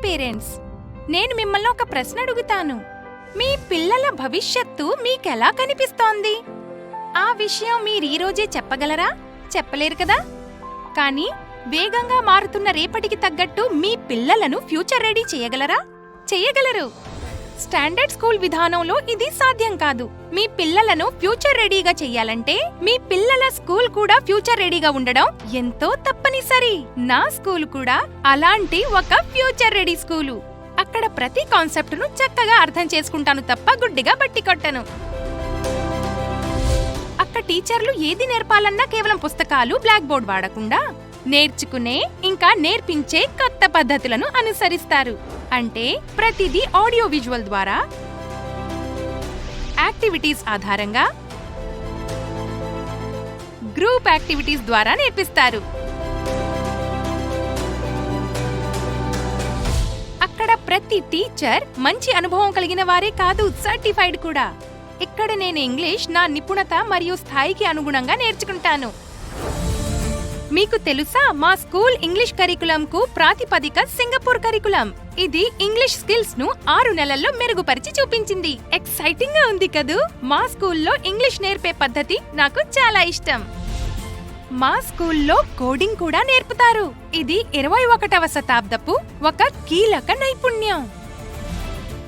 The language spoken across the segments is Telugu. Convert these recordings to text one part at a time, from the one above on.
పేరెంట్స్, నేను మిమ్మల్ని ఒక ప్రశ్న అడుగుతాను. మీ పిల్లల భవిష్యత్తు మీకెలా కనిపిస్తోంది? ఆ విషయం మీరీరోజే చెప్పగలరా? చెప్పలేరు కదా. కానీ వేగంగా మారుతున్న రేపటికి తగ్గట్టు మీ పిల్లలను ఫ్యూచర్ రెడీ చేయగలరా? చేయగలరు. స్టాండర్డ్ స్కూల్ విధానంలో ఇది సాధ్యం కాదు. మీ పిల్లలను ఫ్యూచర్ రెడీగా చెయ్యాలంటే మీ పిల్లల స్కూల్ కూడా ఫ్యూచర్ రెడీగా ఉండడం ఎంతో తప్పనిసరి. నా స్కూల్ కూడా అలాంటి ఒక ఫ్యూచర్ రెడీ స్కూలు. అక్కడ ప్రతి కాన్సెప్ట్ను చక్కగా అర్థం చేసుకుంటాను తప్ప గుడ్డిగా బట్టి కొట్టను. అక్కడ టీచర్లు ఏది నేర్పాలన్నా కేవలం పుస్తకాలు, బ్లాక్ బోర్డ్ వాడకుండా నేర్చుకునే ఇంకా నేర్పించే కొత్త పద్ధతులను అనుసరిస్తారు. అంటే ప్రతిదీ ఆడియో విజువల్ ద్వారా, యాక్టివిటీస్ ఆధారంగా, గ్రూప్ యాక్టివిటీస్ ద్వారా నేర్పిస్తారు. అక్కడ ప్రతి టీచర్ మంచి అనుభవం కలిగిన వారే కాదు, సర్టిఫైడ్ కూడా. ఇక్కడ నేను ఇంగ్లీష్ నా నిపుణత మరియు స్థాయికి అనుగుణంగా నేర్చుకుంటాను. మీకు తెలుసా, మా స్కూల్ ఇంగ్లీష్ కరికులంకు ప్రాతిపదిక సింగపూర్ కరికులం. ఇది ఇంగ్లీష్ స్కిల్స్ ను 6 నెలల్లో మెరుగుపరిచి చూపించింది. ఎక్సైటింగ్ గా ఉంది కదూ. మా స్కూల్లో ఇంగ్లీష్ నేర్పే పద్ధతి నాకు చాలా ఇష్టం. మా స్కూల్లో కోడింగ్ కూడా నేర్పుతారు. ఇది 21వ శతాబ్దపు ఒక కీలక నైపుణ్యం.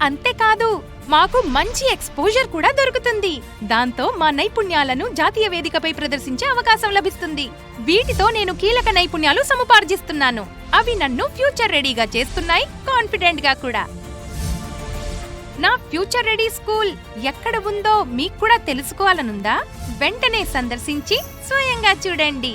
అంతేకాదు, మాకు మంచి ఎక్స్పోజర్ కూడా దొరుకుతుంది. దాంతో మా నైపుణ్యాలను జాతీయ వేదికపై ప్రదర్శించే అవకాశం లభిస్తుంది. వీటితో నేను కీలక నైపుణ్యాలు సముపార్జిస్తున్నాను. అవి నన్ను ఫ్యూచర్ రెడీగా చేస్తున్నాయి, కాన్ఫిడెంట్ గా కూడా. నా ఫ్యూచర్ రెడీ స్కూల్ ఎక్కడ ఉందో మీకు కూడా తెలుసుకోవాలనుందా? వెంటనే సందర్శించి స్వయంగా చూడండి.